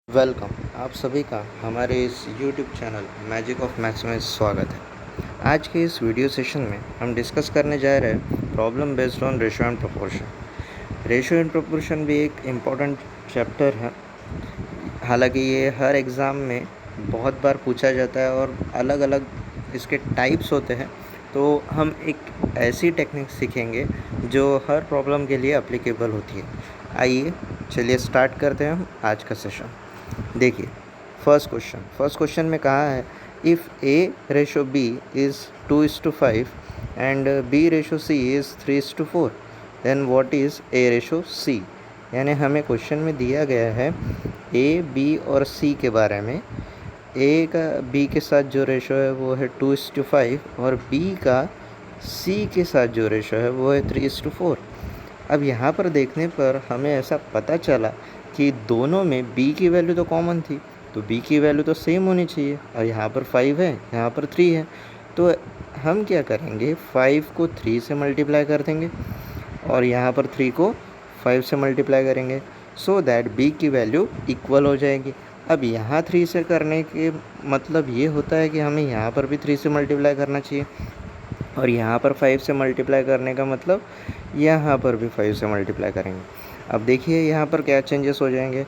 Welcome. आप सभी का हमारे इस YouTube channel magic of maths में स्वागत है। आज के इस वीडियो सेशन में हम डिस्कस करने जा रहे हैं problem based on ratio and proportion. Ratio and proportion भी एक इम्पॉर्टेंट चैप्टर है। हालांकि ये हर एग्ज़ाम में बहुत बार पूछा जाता है और अलग अलग इसके टाइप्स होते हैं। तो हम एक ऐसी टेक्निक सीखेंगे जो हर प्रॉब्लम के लिए अप्लीकेबल होती है। आइए चलिए स्टार्ट करते हैं हम आज का सेशन। देखिए, फर्स्ट क्वेश्चन में कहा है if A ratio B is 2:5 and B ratio C is 3:4 then what is A ratio C. यानी हमें क्वेश्चन में दिया गया है ए बी और सी के बारे में। ए का बी के साथ जो रेशो है वो है 2:5 और बी का सी के साथ जो रेशो है वो है 3:4। अब यहाँ पर देखने पर हमें ऐसा पता चला कि दोनों में b की वैल्यू तो कॉमन थी, तो b की वैल्यू तो सेम होनी चाहिए। और यहाँ पर 5 है, यहाँ पर 3 है, तो हम क्या करेंगे 5 को 3 से मल्टीप्लाई कर देंगे और यहाँ पर 3 को 5 से मल्टीप्लाई करेंगे सो दैट b की वैल्यू इक्वल हो जाएगी। अब यहाँ 3 से करने के मतलब ये होता है कि हमें यहाँ पर भी 3 से मल्टीप्लाई करना चाहिए और यहाँ पर 5 से मल्टीप्लाई करने का मतलब यहाँ पर भी 5 से मल्टीप्लाई करेंगे। अब देखिए यहाँ पर क्या चेंजेस हो जाएंगे।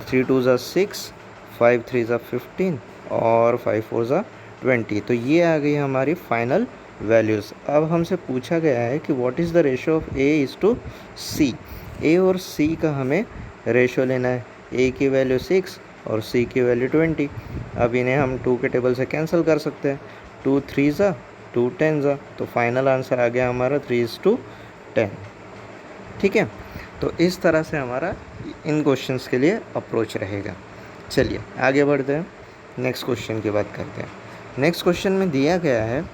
3 2 ज़ा 6, 5 3 ज़ा 15 और 5 4 ज़ा 20। तो ये आ गई हमारी फाइनल वैल्यूज़। अब हमसे पूछा गया है कि what is the ratio of A is to C. A और सी का हमें रेशो लेना है। ए की वैल्यू 6 और सी की वैल्यू 20। अब इन्हें हम 2 के टेबल से कैंसिल कर सकते हैं। 2 3 ज़ा 2 10 ज़ा, तो फाइनल आंसर आ गया हमारा 3:10। ठीक है, तो इस तरह से हमारा इन क्वेश्चंस के लिए अप्रोच रहेगा। चलिए आगे बढ़ते हैं, नेक्स्ट क्वेश्चन की बात करते हैं। नेक्स्ट क्वेश्चन में दिया गया है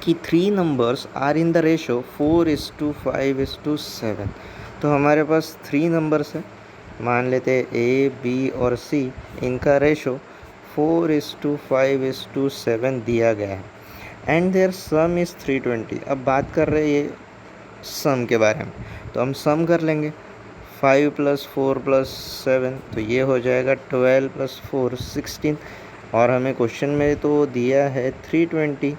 कि 3 numbers are in the ratio 4:5:7। तो हमारे पास 3 नंबर्स हैं, मान लेते हैं ए बी और सी। इनका रेशो 4:5:7 दिया गया है एंड देयर सम इज़ 320। अब बात कर रहे हैं ये सम के बारे में, तो हम सम कर लेंगे। 5 + 4 + 7, तो ये हो जाएगा 12 + 4 16। और हमें क्वेश्चन में तो दिया है 320।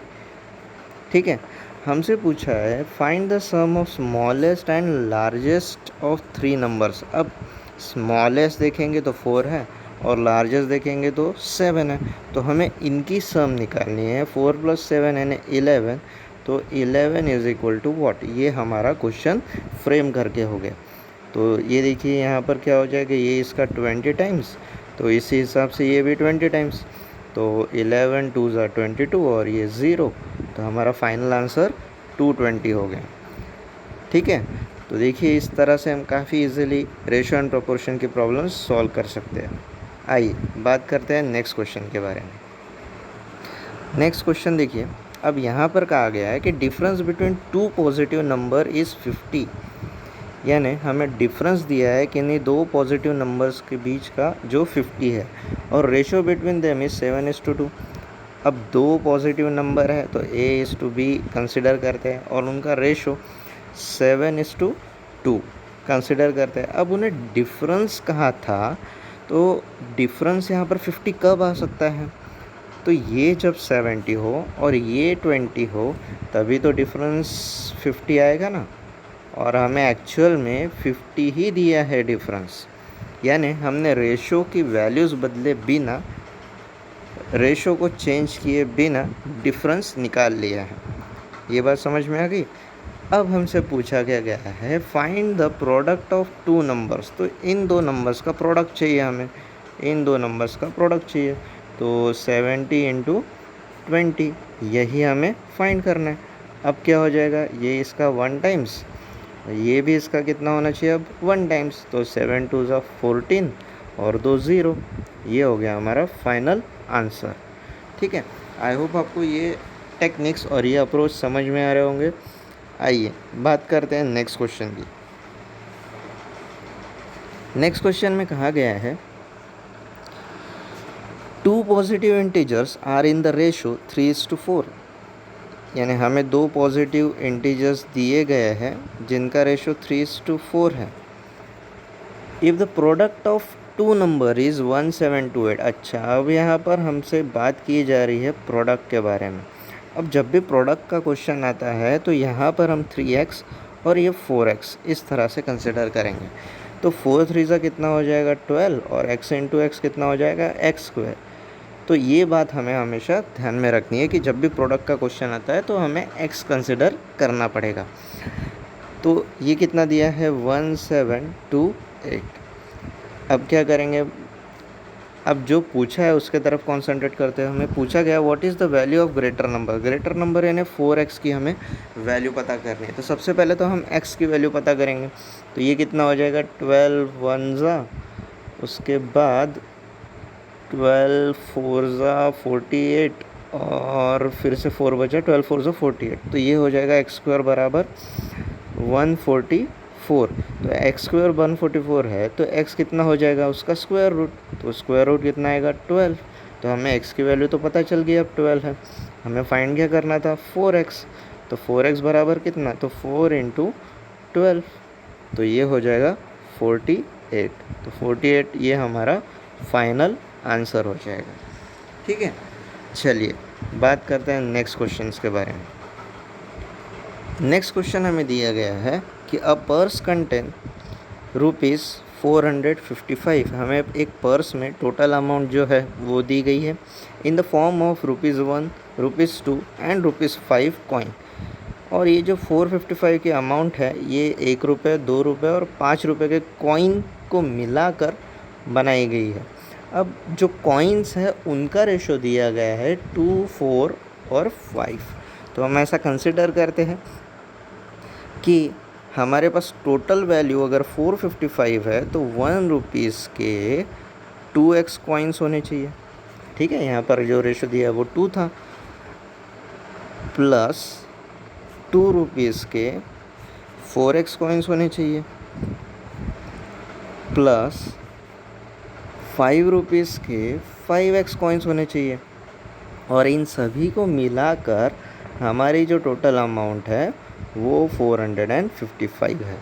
ठीक है, हमसे पूछा है find the sum of smallest and largest of 3 numbers. अब स्मॉलेस्ट देखेंगे तो 4 है और लार्जेस्ट देखेंगे तो 7 है, तो हमें इनकी सम निकालनी है। 4 + 7 यानी 11, तो 11 इज़ इक्वल टू व्हाट। ये हमारा क्वेश्चन फ्रेम करके हो गया। तो ये देखिए यहाँ पर क्या हो जाएगा, ये इसका 20 टाइम्स, तो इसी हिसाब से ये भी 20 टाइम्स। तो 11 2 ज़ा 22 और ये 0, तो हमारा फाइनल आंसर 220 हो गया। ठीक है, तो देखिए इस तरह से हम काफ़ी इजीली रेशियो एंड प्रोपोर्शन की प्रॉब्लम्स सॉल्व कर सकते हैं। आइए बात करते हैं नेक्स्ट क्वेश्चन के बारे में। नेक्स्ट क्वेश्चन देखिए, अब यहाँ पर कहा गया है कि difference between 2 positive number is 50। यानी हमें डिफरेंस दिया है कि नहीं 2 पॉजिटिव नंबर्स के बीच का जो 50 है और रेशो बिटवीन देम इज़ 7:2। अब 2 पॉजिटिव नंबर है तो A:B कंसिडर करते हैं और उनका रेशो 7:2 कंसिडर करते हैं। अब उन्हें डिफरेंस कहा था, तो डिफरेंस यहाँ पर 50 कब आ सकता है, तो ये जब 70 हो और ये 20 हो तभी तो डिफरेंस 50 आएगा ना। और हमें एक्चुअल में 50 ही दिया है डिफरेंस, यानी हमने रेशो की वैल्यूज़ बदले बिना, रेशो को चेंज किए बिना डिफरेंस निकाल लिया है। ये बात समझ में आ गई। अब हमसे पूछा गया है find the product of 2 numbers. तो इन 2 नंबर्स का प्रोडक्ट चाहिए हमें, इन 2 नंबर्स का प्रोडक्ट चाहिए। तो 70 × 20 यही हमें फाइंड करना है। अब क्या हो जाएगा, ये इसका 1 टाइम्स, ये भी इसका कितना होना चाहिए अब 1 टाइम्स, तो 7 2 ज़ा 14 और 2 0। ये हो गया हमारा फाइनल आंसर। ठीक है, आई होप आपको ये टेक्निक्स और ये अप्रोच समझ में आ रहे होंगे। आइए बात करते हैं नेक्स्ट क्वेश्चन की। नेक्स्ट क्वेश्चन में कहा गया है 2 positive integers are in the ratio 3:4। यानी हमें 2 पॉजिटिव इंटीजर्स दिए गए हैं जिनका रेशो 3:4 है। If the product of two number is 1728। अच्छा, अब यहाँ पर हमसे बात की जा रही है प्रोडक्ट के बारे में। अब जब भी प्रोडक्ट का क्वेश्चन आता है तो यहाँ पर हम 3x और ये 4x इस तरह से कंसिडर करेंगे। तो 4 3 कितना हो जाएगा 12 और x इंटू एक्स कितना हो जाएगा एक्स स्क्वायर। तो ये बात हमें हमेशा ध्यान में रखनी है कि जब भी प्रोडक्ट का क्वेश्चन आता है तो हमें x कंसिडर करना पड़ेगा। तो ये कितना दिया है 1728। अब क्या करेंगे, अब जो पूछा है उसके तरफ कॉन्सेंट्रेट करते हैं। हमें पूछा गया what is the value of greater number. Greater number यानी 4x की हमें वैल्यू पता करनी है। तो सबसे पहले तो हम x की वैल्यू पता करेंगे। तो ये कितना हो जाएगा 12 1 उसके बाद 12 4 48 और फिर से 4 बचा, 12 4 48। तो ये हो जाएगा x स्क्वायर बराबर 144। तो x स्क्वायर 144 है तो x कितना हो जाएगा उसका स्क्वायर रूट। तो स्क्वायर रूट कितना आएगा 12। तो हमें x की वैल्यू तो पता चल गई, अब 12 है। हमें फाइंड क्या करना था 4x। तो 4x बराबर कितना, तो 4 इंटू 12। तो ये हो जाएगा 48। तो 48 ये हमारा फाइनल आंसर हो जाएगा। ठीक है, चलिए बात करते हैं नेक्स्ट क्वेश्चन के बारे में। नेक्स्ट क्वेश्चन हमें दिया गया है कि अ पर्स कंटेन ₹455। हमें एक पर्स में टोटल अमाउंट जो है वो दी गई है in the form of ₹1, ₹2 and ₹5 coin. और ये जो 455 की अमाउंट है ये ₹1, ₹2 और ₹5 के कॉइन को मिलाकर बनाई गई है। अब जो कॉइन्स है उनका रेशो दिया गया है 2, 4 और 5। तो हम ऐसा कंसिडर करते हैं कि हमारे पास टोटल वैल्यू अगर 455 है तो ₹1 के 2x कॉइन्स होने चाहिए। ठीक है, यहाँ पर जो रेशो दिया है वो 2 था, प्लस ₹2 के 4x कॉइन्स होने चाहिए, प्लस ₹5 के 5x कॉइन्स होने चाहिए। और इन सभी को मिलाकर हमारी जो टोटल अमाउंट है वो 455 है।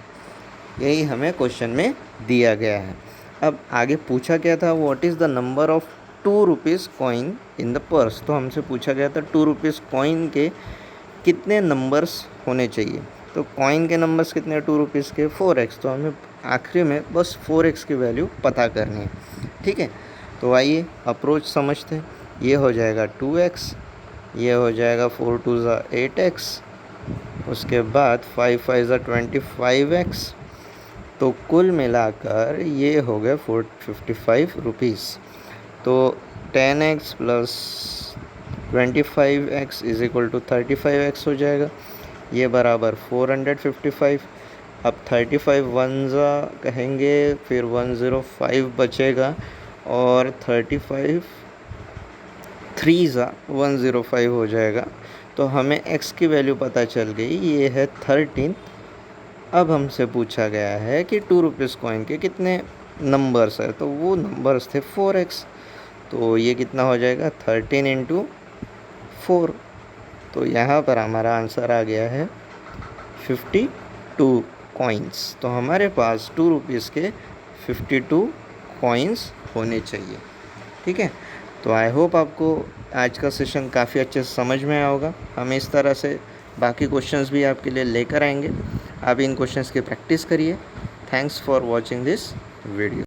यही हमें क्वेश्चन में दिया गया है। अब आगे पूछा क्या था, what is the number of ₹2 coin in the purse. तो हमसे पूछा गया था ₹2 कॉइन के कितने नंबर्स होने चाहिए। तो कॉइन के नंबर्स कितने ₹2 के 4x। तो हमें आखिरी में बस 4x की वैल्यू पता करनी है। ठीक है, तो आइए अप्रोच समझते हैं। ये हो जाएगा 2x, ये हो जाएगा 4 2 8x, उसके बाद 5 5 25x। तो कुल मिलाकर ये हो गया ₹455। तो 10x plus 25x is equal to 35x हो जाएगा। ये बराबर 455। अब 35 1 कहेंगे, फिर 105 बचेगा और 35 3 105 हो जाएगा। तो हमें x की वैल्यू पता चल गई, ये है 13। अब हमसे पूछा गया है कि ₹2 कॉइन के कितने नंबर्स है। तो वो नंबर्स थे 4x। तो ये कितना हो जाएगा 13 इंटू 4। तो यहाँ पर हमारा आंसर आ गया है 52 कॉइन्स। तो हमारे पास ₹2 के 52 कॉइन्स होने चाहिए। ठीक है, तो आई होप आपको आज का सेशन काफ़ी अच्छे से समझ में आया होगा। हम इस तरह से बाकी क्वेश्चंस भी आपके लिए लेकर आएंगे। आप इन क्वेश्चंस की प्रैक्टिस करिए। Thanks for watching this video.